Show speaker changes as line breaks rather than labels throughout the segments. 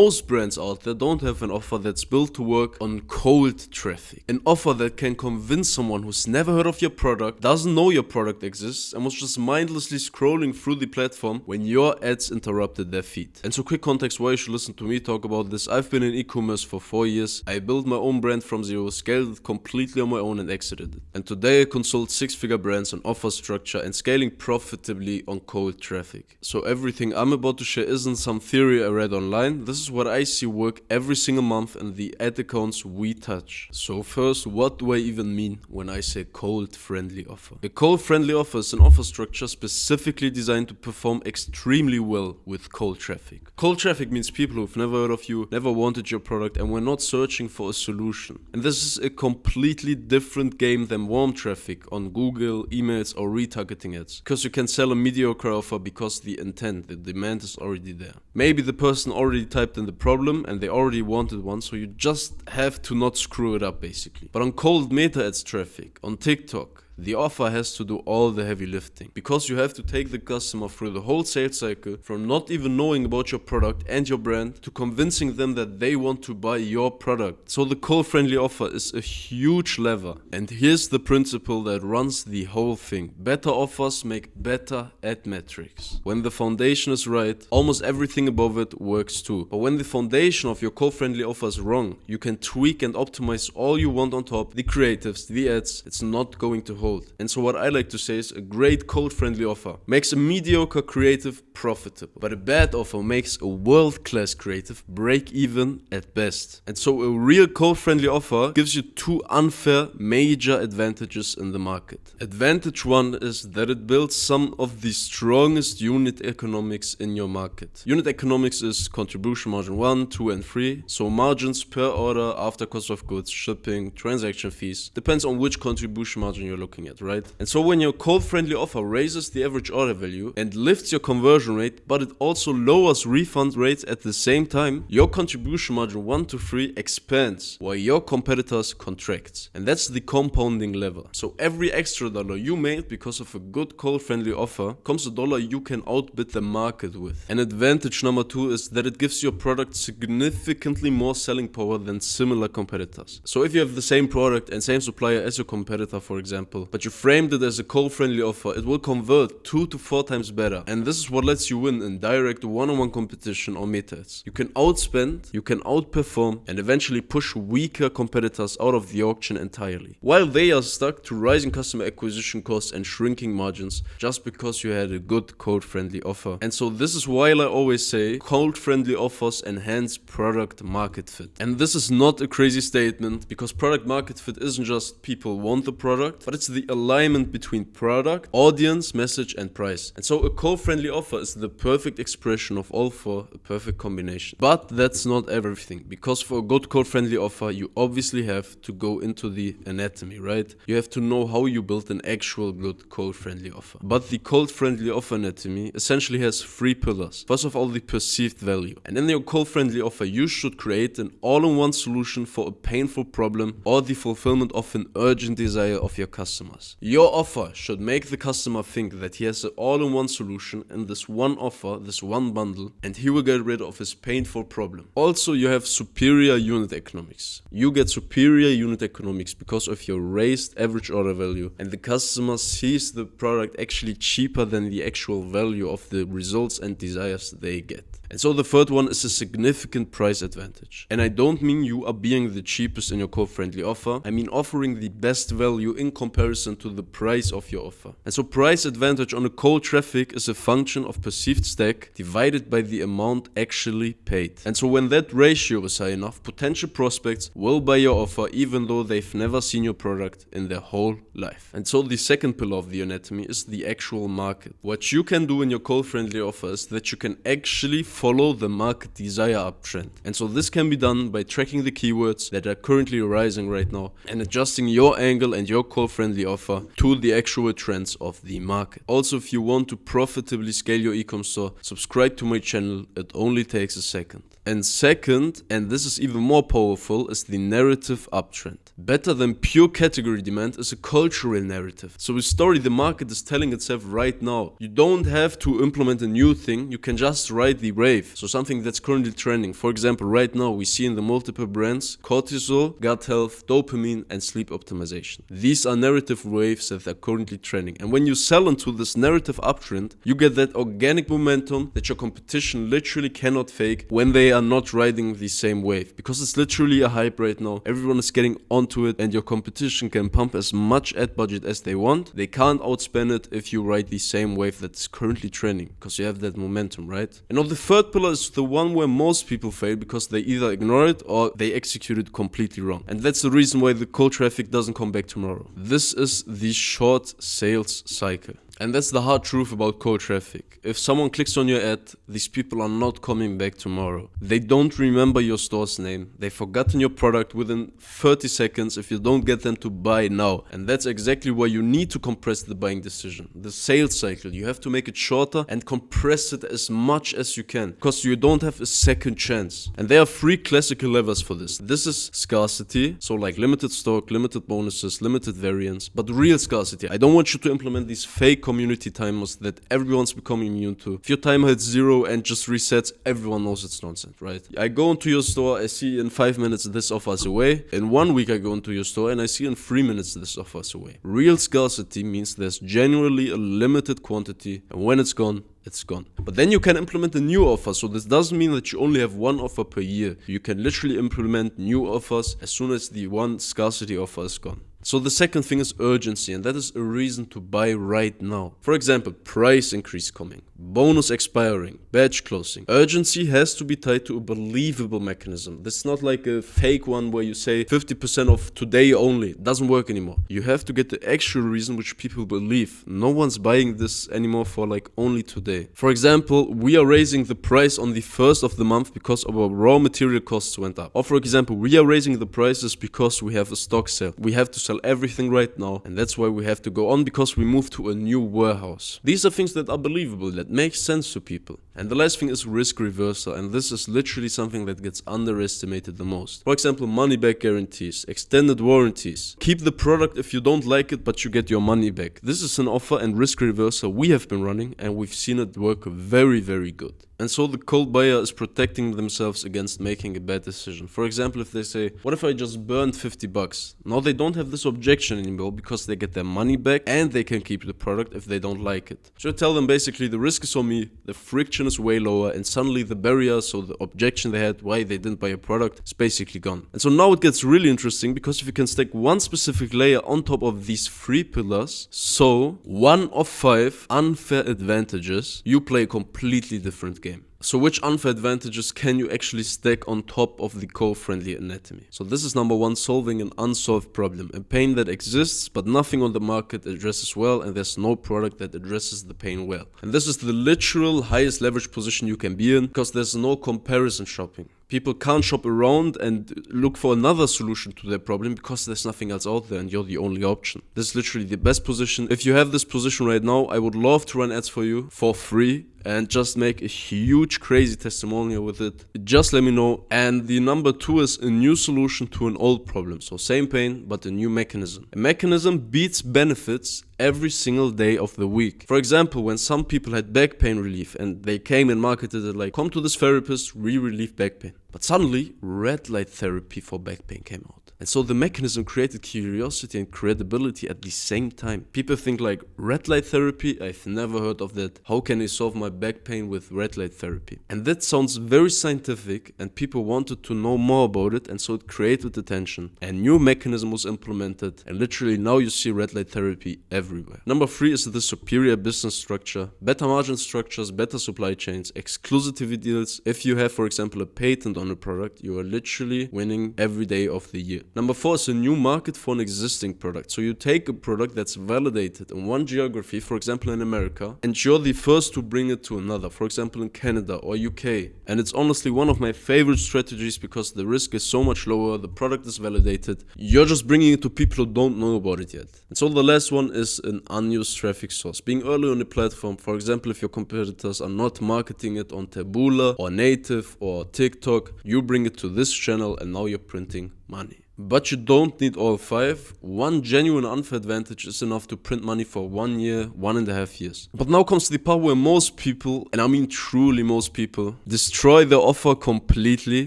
Most brands out there don't have an offer that's built to work on cold traffic. An offer that can convince someone who's never heard of your product, doesn't know your product exists, and was just mindlessly scrolling through the platform when your ads interrupted their feed. And so quick context why you should listen to me talk about this. I've been in e-commerce for 4 years. I built my own brand from zero, scaled it completely on my own and exited it. And today I consult 6-figure brands on offer structure and scaling profitably on cold traffic. So everything I'm about to share isn't some theory I read online. This is what I see work every single month in the ad accounts we touch. So first, what do I even mean when I say cold friendly offer? A cold friendly offer is an offer structure specifically designed to perform extremely well with cold traffic. Cold traffic means people who've never heard of you, never wanted your product, and were not searching for a solution. And this is a completely different game than warm traffic on Google, emails, or retargeting ads. Because you can sell a mediocre offer because the intent, the demand is already there. Maybe the person already typed in the problem and they already wanted one, so you just have to not screw it up basically. But on cold meta ads traffic, on TikTok, the offer has to do all the heavy lifting, because you have to take the customer through the whole sales cycle from not even knowing about your product and your brand to convincing them that they want to buy your product. So the cold friendly offer is a huge lever, and here's the principle that runs the whole thing. Better offers make better ad metrics. When the foundation is right, almost everything above it works too. But when the foundation of your cold friendly offer is wrong, you can tweak and optimize all you want on top, the creatives, the ads, it's not going to hold. And so what I like to say is a great cold friendly offer makes a mediocre creative profitable, but a bad offer makes a world-class creative break even at best. And so a real cold friendly offer gives you two unfair major advantages in the market. Advantage one is that it builds some of the strongest unit economics in your market. Unit economics is contribution margin 1, 2 and 3, so margins per order after cost of goods, shipping, transaction fees, depends on which contribution margin you're looking at, right? And so when your cold friendly offer raises the average order value and lifts your conversion rate, but it also lowers refund rates at the same time, your contribution margin 1 to 3 expands while your competitors contracts. And that's the compounding lever. So every extra dollar you made because of a good cold friendly offer comes a dollar you can outbid the market with. And advantage number 2 is that it gives your product significantly more selling power than similar competitors. So if you have the same product and same supplier as your competitor, for example, but you framed it as a cold friendly offer, it will convert 2 to 4 times better. And this is what lets you win in direct one-on-one competition or meta ads. You can outspend, you can outperform, and eventually push weaker competitors out of the auction entirely, while they are stuck to rising customer acquisition costs and shrinking margins just because you had a good cold friendly offer. And so this is why I always say cold friendly offers enhance product market fit. And this is not a crazy statement, because product market fit isn't just people want the product, but it's the alignment between product, audience, message and price. And so a cold friendly offer is the perfect expression of all four, a perfect combination. But that's not everything, because for a good cold friendly offer you obviously have to go into the anatomy, right? You have to know how you build an actual good cold friendly offer. But the cold friendly offer anatomy essentially has 3 pillars. First of all, the perceived value. And in your cold friendly offer you should create an all-in-one solution for a painful problem or the fulfillment of an urgent desire of your customers. Your offer should make the customer think that he has an all-in-one solution in this one offer, this one bundle, and he will get rid of his painful problem. Also, you have superior unit economics. You get superior unit economics because of your raised average order value, and the customer sees the product actually cheaper than the actual value of the results and desires they get. And so the third one is a significant price advantage. And I don't mean you are being the cheapest in your cold friendly offer. I mean offering the best value in comparison to the price of your offer. And so price advantage on a cold traffic is a function of perceived stack divided by the amount actually paid. And so when that ratio is high enough, potential prospects will buy your offer even though they've never seen your product in their whole life. And so the second pillar of the anatomy is the actual market. What you can do in your cold friendly offer is that you can actually follow the market desire uptrend. And so this can be done by tracking the keywords that are currently rising right now and adjusting your angle and your cold friendly offer to the actual trends of the market. Also, if you want to profitably scale your e-com store, subscribe to my channel. It only takes a second. And second, and this is even more powerful, is the narrative uptrend. Better than pure category demand is a cultural narrative. So a story the market is telling itself right now. You don't have to implement a new thing, you can just ride the wave. So something that's currently trending. For example, right now we see in the multiple brands cortisol, gut health, dopamine, and sleep optimization. These are narrative waves that are currently trending. And when you sell into this narrative uptrend, you get that organic momentum that your competition literally cannot fake when they are not riding the same wave. Because it's literally a hype right now. Everyone is getting onto it, and your competition can pump as much ad budget as they want. They can't outspend it if you ride the same wave that is currently trending, because you have that momentum, right? And now the third pillar is the one where most people fail because they either ignore it or they execute it completely wrong. And that's the reason why the cold traffic doesn't come back tomorrow. This is the short sales cycle. And that's the hard truth about cold traffic. If someone clicks on your ad, these people are not coming back tomorrow. They don't remember your store's name. They've forgotten your product within 30 seconds if you don't get them to buy now. And that's exactly why you need to compress the buying decision. The sales cycle, you have to make it shorter and compress it as much as you can, because you don't have a second chance. And there are 3 classical levers for this. This is scarcity, so like limited stock, limited bonuses, limited variants, but real scarcity. I don't want you to implement these fake community timers that everyone's becoming immune to. If your timer hits 0 and just resets, everyone knows it's nonsense, right? I go into your store, I see in 5 minutes this offer is away. In 1 week I go into your store and I see in 3 minutes this offer is away. Real scarcity means there's genuinely a limited quantity, and when it's gone, it's gone. But then you can implement a new offer. So this doesn't mean that you only have one offer per year. You can literally implement new offers as soon as the one scarcity offer is gone. So the second thing is urgency, and that is a reason to buy right now. For example, price increase coming, bonus expiring, batch closing. Urgency has to be tied to a believable mechanism. This is not like a fake one where you say 50% off today only. It doesn't work anymore. You have to get the actual reason which people believe. No one's buying this anymore for like only today. For example, we are raising the price on the 1st of the month because our raw material costs went up. Or for example, we are raising the prices because we have a stock sale. We have to sell everything right now, and that's why we have to go on, because we moved to a new warehouse. These are things that are believable, that make sense to people. And the last thing is risk reversal, and this is literally something that gets underestimated the most. For example, money back guarantees, extended warranties. Keep the product if you don't like it, but you get your money back. This is an offer and risk reversal we have been running, and we've seen it work very, very good. And so the cold buyer is protecting themselves against making a bad decision. For example, if they say, what if I just burned $50? Now they don't have this objection anymore because they get their money back and they can keep the product if they don't like it. So I tell them basically the risk is on me, the friction is way lower, and suddenly the barrier, so the objection they had why they didn't buy a product, is basically gone. And so now it gets really interesting, because if you can stack one specific layer on top of these 3 pillars, so 1 of 5 unfair advantages, you play a completely different game. So which unfair advantages can you actually stack on top of the co-friendly anatomy? So this is number 1, solving an unsolved problem, a pain that exists but nothing on the market addresses well, and there's no product that addresses the pain well. And this is the literal highest leverage position you can be in, because there's no comparison shopping. People can't shop around and look for another solution to their problem because there's nothing else out there and you're the only option. This is literally the best position. If you have this position right now, I would love to run ads for you for free and just make a huge crazy testimonial with it. Just let me know. And the number 2 is a new solution to an old problem. So same pain, but a new mechanism. A mechanism beats benefits every single day of the week. For example, when some people had back pain relief and they came and marketed it like, come to this therapist, we relieve back pain. But suddenly, red light therapy for back pain came out. And so the mechanism created curiosity and credibility at the same time. People think like, red light therapy? I've never heard of that. How can I solve my back pain with red light therapy? And that sounds very scientific, and people wanted to know more about it, and so it created attention. A new mechanism was implemented, and literally now you see red light therapy everywhere. Number 3 is the superior business structure, better margin structures, better supply chains, exclusivity deals. If you have, for example, a patent on a product, you are literally winning every day of the year. Number 4 is a new market for an existing product. So you take a product that's validated in one geography, for example in America, and you're the first to bring it to another, for example in Canada or UK. And it's honestly one of my favorite strategies because the risk is so much lower, the product is validated, you're just bringing it to people who don't know about it yet. And so the last one is an unused traffic source. Being early on the platform, for example, if your competitors are not marketing it on Taboola or Native or TikTok, you bring it to this channel and now you're printing money. But you don't need all 5. One genuine unfair advantage is enough to print money for 1 year, 1.5 years. But now comes the part where most people, and I mean truly most people, destroy their offer completely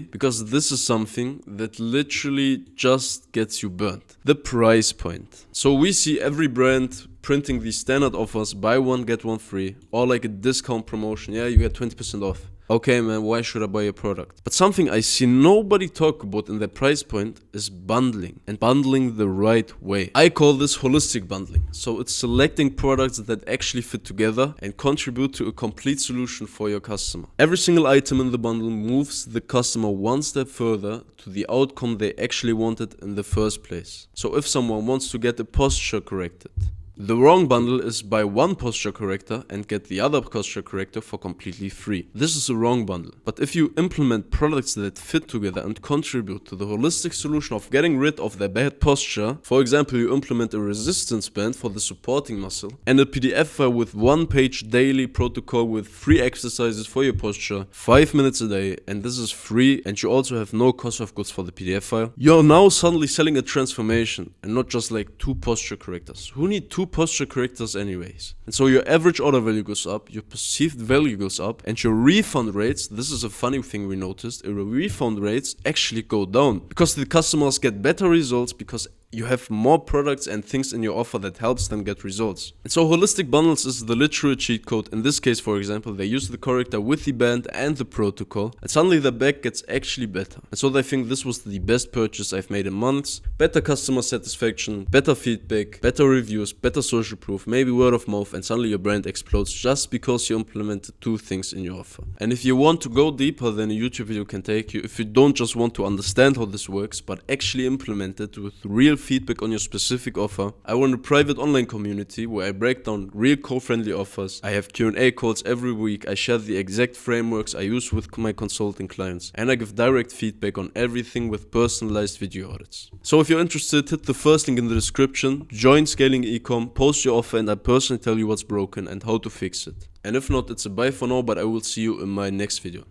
because this is something that literally just gets you burnt. The price point. So we see every brand printing these standard offers, buy one, get one free, or like a discount promotion. Yeah, you get 20% off. Okay man, why should I buy a product? But something I see nobody talk about in their price point is bundling, and bundling the right way. I call this holistic bundling. So it's selecting products that actually fit together and contribute to a complete solution for your customer. Every single item in the bundle moves the customer one step further to the outcome they actually wanted in the first place. So if someone wants to get a posture corrected, the wrong bundle is buy one posture corrector and get the other posture corrector for completely free. This is a wrong bundle. But if you implement products that fit together and contribute to the holistic solution of getting rid of their bad posture, for example, you implement a resistance band for the supporting muscle and a PDF file with 1-page daily protocol with free exercises for your posture, 5 minutes a day, and this is free and you also have no cost of goods for the PDF file, you're now suddenly selling a transformation and not just like 2 posture correctors. Who need 2 posture correctors anyways? And so your average order value goes up, your perceived value goes up, and your refund rates, this is a funny thing we noticed, your refund rates actually go down because the customers get better results because you have more products and things in your offer that helps them get results. And so holistic bundles is the literal cheat code. In this case, for example, they use the corrector with the band and the protocol, and suddenly the bag gets actually better. And so they think this was the best purchase I've made in months. Better customer satisfaction, better feedback, better reviews, better social proof, maybe word of mouth, and suddenly your brand explodes just because you implemented 2 things in your offer. And if you want to go deeper than a YouTube video can take you, if you don't just want to understand how this works, but actually implement it with real feedback on your specific offer, I run a private online community where I break down real co-friendly offers. I have Q&A calls every week. I share the exact frameworks I use with my consulting clients, and I give direct feedback on everything with personalized video audits. So if you're interested, hit the first link in the description, join Scaling Ecom, post your offer, and I personally tell you what's broken and how to fix it. And if not, it's a bye for now, but I will see you in my next video.